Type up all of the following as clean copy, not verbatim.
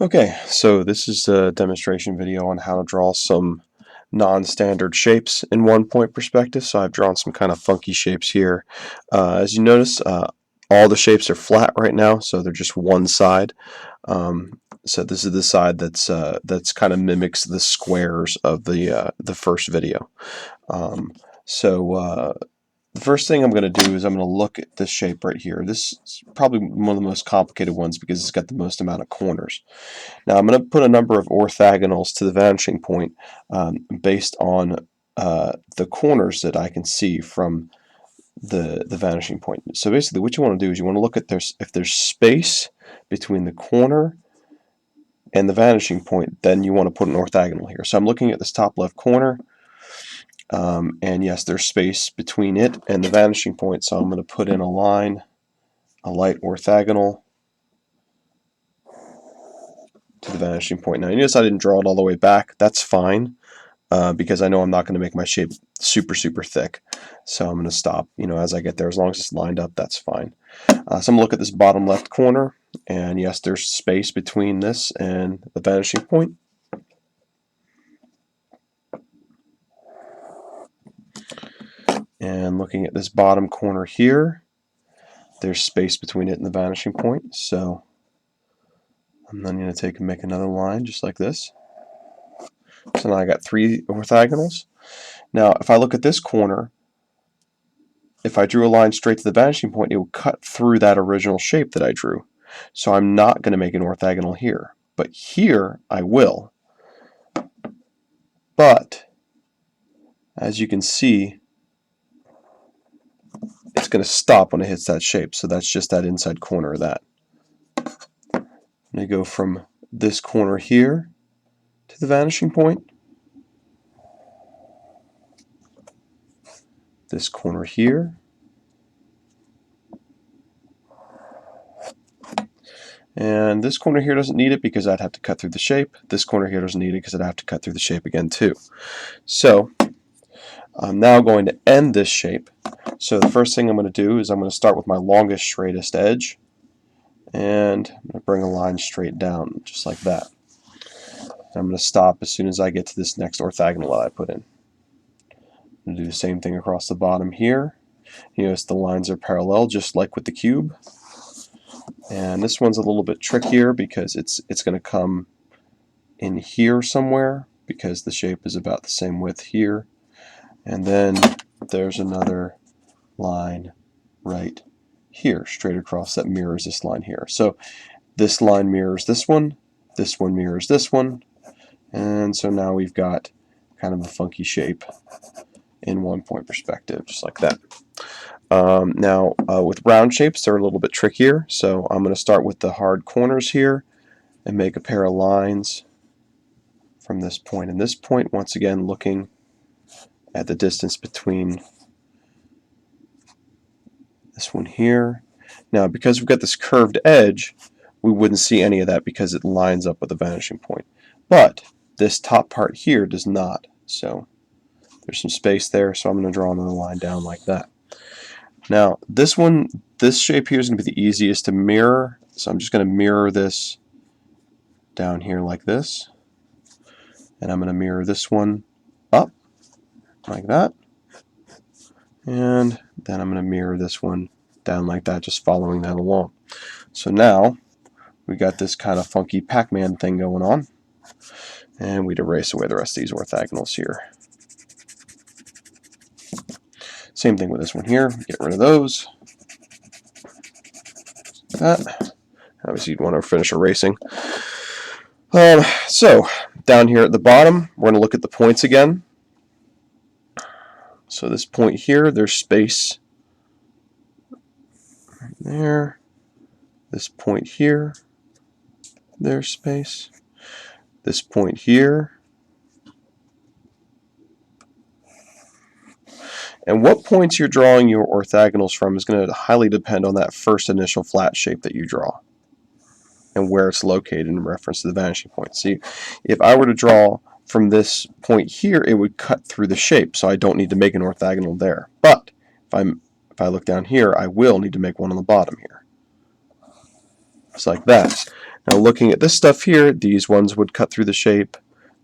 Okay, so this is a demonstration video on how to draw some non-standard shapes in one-point perspective. So I've drawn some kind of funky shapes here. As you notice, all the shapes are flat right now, so they're just one side. So this is the side that's kind of mimics the squares of the first video. Um, so the first thing I'm going to do is I'm going to look at this shape right here. This is probably one of the most complicated ones because it's got the most amount of corners. Now I'm going to put a number of orthogonals to the vanishing point based on the corners that I can see from the vanishing point. So basically what you want to do is you want to look at if there's space between the corner and the vanishing point, then you want to put an orthogonal here. So I'm looking at this top left corner, and yes, there's space between it and the vanishing point, so I'm going to put in a line, a light orthogonal to the vanishing point. Now you notice I didn't draw it all the way back. That's fine. Because I know I'm not going to make my shape super thick. So I'm going to stop, as I get there. As long as it's lined up, that's fine. So I'm going to look at this bottom left corner, and yes, there's space between this and the vanishing point. And looking at this bottom corner here, there's space between it and the vanishing point. So I'm then going to take and make another line just like this. So now I got 3 orthogonals. Now if I look at this corner, if I drew a line straight to the vanishing point, it would cut through that original shape that I drew. So I'm not going to make an orthogonal here. But here, I will. But, as you can see, it's going to stop when it hits that shape. So that's just that inside corner of that. I'm going to go from this corner here to the vanishing point. This corner here. And this corner here doesn't need it because I'd have to cut through the shape. This corner here doesn't need it because I'd have to cut through the shape again too. So I'm now going to end this shape. So the first thing I'm going to do is I'm going to start with my longest, straightest edge. And I'm going to bring a line straight down, just like that. And I'm going to stop as soon as I get to this next orthogonal that I put in. I'm going to do the same thing across the bottom here. You notice the lines are parallel, just like with the cube. And this one's a little bit trickier because it's going to come in here somewhere because the shape is about the same width here. And then there's another line right here, straight across, that mirrors this line here. So this line mirrors this one mirrors this one, and so now we've got kind of a funky shape in one-point perspective, just like that. Now with round shapes, they're a little bit trickier, so I'm going to start with the hard corners here and make a pair of lines from this point and this point, once again looking at the distance between this one here. Now because we've got this curved edge, we wouldn't see any of that because it lines up with the vanishing point. But this top part here does not, so there's some space there, so I'm going to draw another line down like that. Now this shape here is going to be the easiest to mirror, so I'm just going to mirror this down here like this, and I'm going to mirror this one up like that, and then I'm going to mirror this one down like that, just following that along. So now we got this kind of funky Pac-Man thing going on, and we'd erase away the rest of these orthogonals here. Same thing with this one here, get rid of those. That. Obviously you'd want to finish erasing. So down here at the bottom, we're going to look at the points again. So this point here, there's space right there. This point here, there's space. This point here. And what points you're drawing your orthogonals from is going to highly depend on that first initial flat shape that you draw and where it's located in reference to the vanishing point. See, if I were to draw from this point here, it would cut through the shape, so I don't need to make an orthogonal there. But if I look down here, I will need to make one on the bottom here. Just like that. Now looking at this stuff here, these ones would cut through the shape,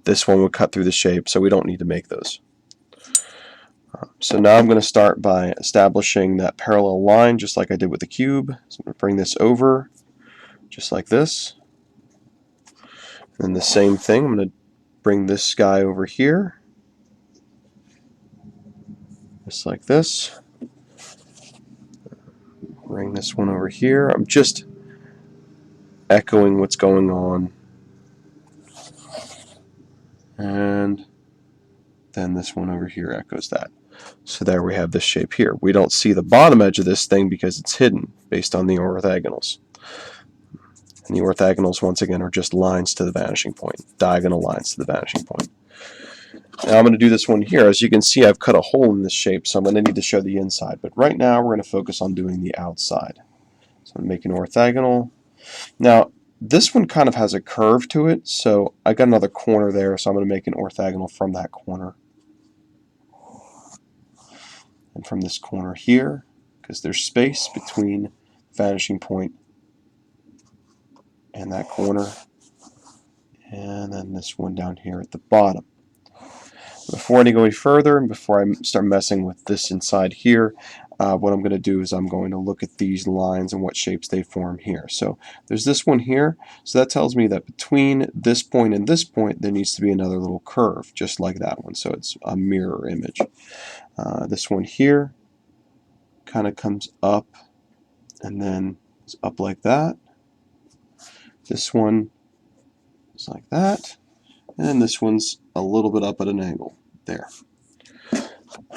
this one would cut through the shape, so we don't need to make those. So now I'm going to start by establishing that parallel line just like I did with the cube. So I'm going to bring this over just like this. And the same thing, I'm going to bring this guy over here just like this. Bring this one over here. I'm just echoing what's going on. And then this one over here echoes that. So there we have this shape here. We don't see the bottom edge of this thing because it's hidden based on the orthogonals. And the orthogonals, once again, are just lines to the vanishing point, diagonal lines to the vanishing point. Now I'm going to do this one here. As you can see, I've cut a hole in this shape, so I'm going to need to show the inside. But right now, we're going to focus on doing the outside. So I'm making an orthogonal. Now, this one kind of has a curve to it, so I got another corner there, so I'm going to make an orthogonal from that corner. And from this corner here, because there's space between vanishing point and that corner, and then this one down here at the bottom. Before I go any further, and before I start messing with this inside here, what I'm going to do is I'm going to look at these lines and what shapes they form here. So there's this one here, so that tells me that between this point and this point there needs to be another little curve, just like that one, so it's a mirror image. This one here kind of comes up and then is up like that. This one is like that, and then this one's a little bit up at an angle there.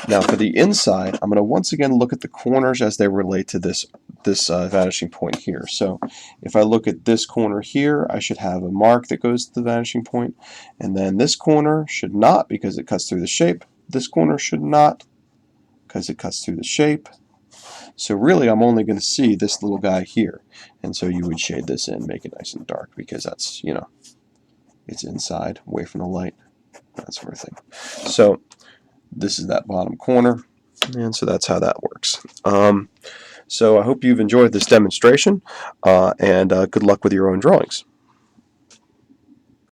Now for the inside, I'm going to once again look at the corners as they relate to this vanishing point here. So if I look at this corner here, I should have a mark that goes to the vanishing point, and then this corner should not because it cuts through the shape. This corner should not because it cuts through the shape. So really I'm only going to see this little guy here, and so you would shade this in, make it nice and dark because that's, you know, it's inside, away from the light, that sort of thing. So this is that bottom corner, and so that's how that works. So I hope you've enjoyed this demonstration, and good luck with your own drawings.